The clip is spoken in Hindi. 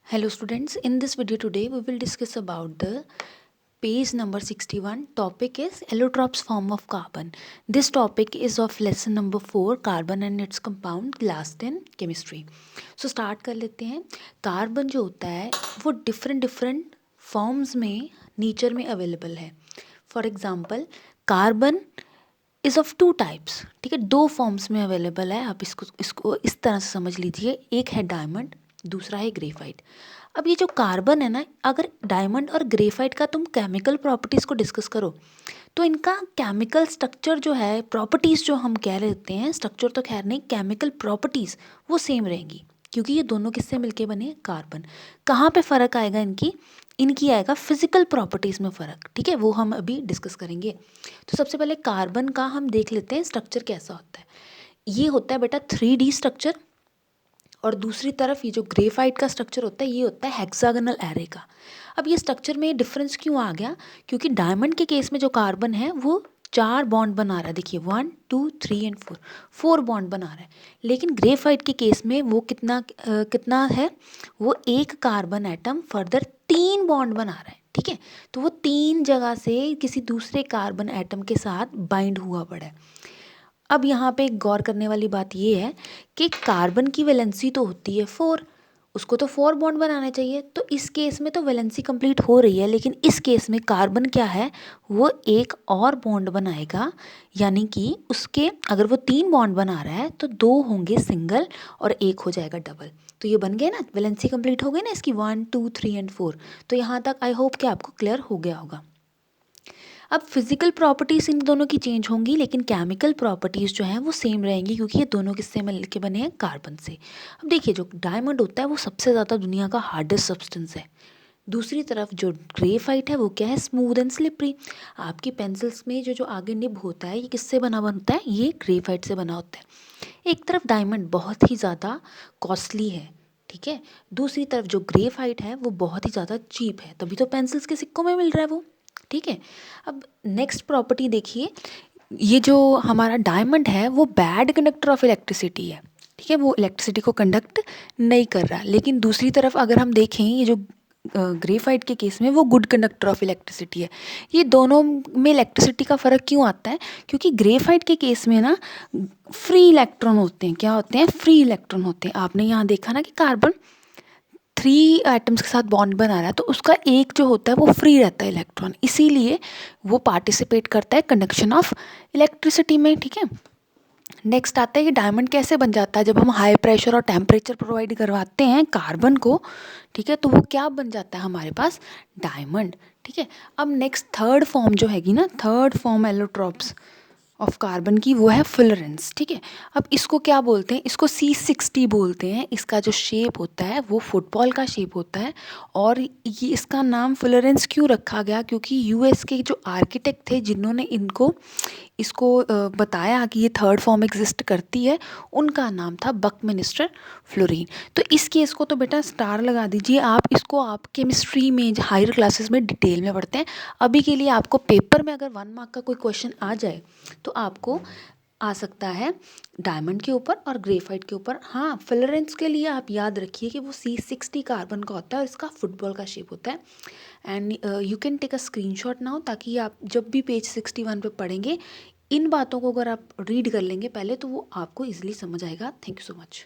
Hello students, in this video today we will discuss about the page number 61. Topic is allotropes form of carbon. This topic is of lesson number 4 carbon and its compound last in chemistry. So start कर लेते हैं. कार्बन जो होता है वो डिफरेंट फॉर्म्स में नेचर में अवेलेबल है. For example carbon is of 2 types. ठीक है, 2 फॉर्म्स में अवेलेबल है. आप इसको इस तरह से समझ लीजिए. एक है डायमंड, दूसरा है ग्रेफाइट. अब ये जो कार्बन है ना, अगर डायमंड और ग्रेफाइट का तुम केमिकल प्रॉपर्टीज़ को डिस्कस करो तो इनका केमिकल स्ट्रक्चर जो है, प्रॉपर्टीज़ जो हम कह लेते हैं, स्ट्रक्चर तो खैर नहीं, केमिकल प्रॉपर्टीज़ वो सेम रहेंगी क्योंकि ये दोनों किससे मिलके बने, कार्बन. कहाँ पे फ़र्क आएगा इनकी आएगा फिजिकल प्रॉपर्टीज़ में फ़र्क. ठीक है, वो हम अभी डिस्कस करेंगे. तो सबसे पहले कार्बन का हम देख लेते हैं स्ट्रक्चर कैसा होता है. ये होता है बेटा 3D स्ट्रक्चर, और दूसरी तरफ ये जो ग्रेफाइट का स्ट्रक्चर होता है ये होता है हेक्सागोनल एरे का. अब ये स्ट्रक्चर में डिफरेंस क्यों आ गया, क्योंकि डायमंड के केस में जो कार्बन है वो 4 बॉन्ड बना रहा है. देखिए 1 2 3 एंड 4 बॉन्ड बना रहा है. लेकिन ग्रेफाइट के केस में वो कितना है, वो एक कार्बन एटम फर्दर 3 बॉन्ड बना रहा है. ठीक है, तो वो 3 जगह से किसी दूसरे कार्बन एटम के साथ बाइंड हुआ पड़ा है. अब यहाँ पे गौर करने वाली बात ये है कि कार्बन की वैलेंसी तो होती है 4, उसको तो 4 बॉन्ड बनाने चाहिए. तो इस केस में तो वैलेंसी कंप्लीट हो रही है, लेकिन इस केस में कार्बन क्या है, वो एक और बॉन्ड बनाएगा. यानी कि उसके अगर वो 3 बॉन्ड बना रहा है तो 2 होंगे सिंगल और एक हो जाएगा डबल. तो ये बन गया ना, वैलेंसी कंप्लीट हो गई ना इसकी 1 2 3 एंड 4. तो यहाँ तक आई होप कि आपको क्लियर हो गया होगा. अब फिजिकल प्रॉपर्टीज़ इन दोनों की चेंज होंगी, लेकिन केमिकल प्रॉपर्टीज़ जो हैं वो सेम रहेंगी क्योंकि ये दोनों किससे मिल के बने हैं, कार्बन से. अब देखिए जो डायमंड होता है वो सबसे ज़्यादा दुनिया का हार्डेस्ट सब्सटेंस है. दूसरी तरफ जो ग्रेफाइट है वो क्या है, स्मूथ एंड स्लिपरी. आपकी पेंसिल्स में जो आगे निब होता है ये किससे बना होता है, ये ग्रेफाइट से बना होता है. एक तरफ डायमंड बहुत ही ज़्यादा कॉस्टली है, ठीक है, दूसरी तरफ जो ग्रेफाइट है वो बहुत ही ज़्यादा चीप है, तभी तो पेंसिल्स के सिक्कों में मिल रहा है वो. ठीक है, अब नेक्स्ट प्रॉपर्टी देखिए, ये जो हमारा डायमंड है वो बैड कंडक्टर ऑफ इलेक्ट्रिसिटी है. ठीक है, वो इलेक्ट्रिसिटी को कंडक्ट नहीं कर रहा. लेकिन दूसरी तरफ अगर हम देखें ये जो ग्रेफाइट के केस में वो गुड कंडक्टर ऑफ इलेक्ट्रिसिटी है. ये दोनों में इलेक्ट्रिसिटी का फ़र्क क्यों आता है, क्योंकि ग्रेफाइट के केस में ना फ्री इलेक्ट्रॉन होते हैं. क्या होते हैं, फ्री इलेक्ट्रॉन होते हैं. आपने यहाँ देखा ना कि कार्बन 3 एटम्स के साथ बॉन्ड बना रहा है तो उसका एक जो होता है वो फ्री रहता है इलेक्ट्रॉन, इसीलिए वो पार्टिसिपेट करता है कंडक्शन ऑफ इलेक्ट्रिसिटी में. ठीक है, नेक्स्ट आता है कि डायमंड कैसे बन जाता है, जब हम हाई प्रेशर और टेम्परेचर प्रोवाइड करवाते हैं कार्बन को. ठीक है, तो वो क्या बन जाता है हमारे पास, डायमंड. ठीक है, अब नेक्स्ट थर्ड फॉर्म जो हैगी ना, third form allotropes of carbon की, वो है फ्लोरेंस. ठीक है, अब इसको क्या बोलते हैं, इसको C60 बोलते हैं. इसका जो शेप होता है वो फुटबॉल का शेप होता है. और ये इसका नाम फ्लोरेंस क्यों रखा गया, क्योंकि US के जो आर्किटेक्ट थे जिन्होंने इसको बताया कि ये थर्ड फॉर्म एग्जिस्ट करती है, उनका नाम था बकमिनिस्टर फ्लोरीन. तो इस केस को तो बेटा स्टार लगा दीजिए आप. इसको आप केमिस्ट्री में हायर क्लासेस में डिटेल में पढ़ते हैं. अभी के लिए आपको पेपर में अगर 1 मार्क का कोई क्वेश्चन आ जाए तो आपको आ सकता है डायमंड के ऊपर और ग्रेफाइट के ऊपर. हाँ, फ्लोरेंस के लिए आप याद रखिए कि वो C60 कार्बन का होता है और इसका फुटबॉल का शेप होता है. And you can take a screenshot now, ताकि आप जब भी पेज 61 पे पढ़ेंगे इन बातों को अगर आप रीड कर लेंगे पहले तो वो आपको ईजिली समझ आएगा. Thank you so much.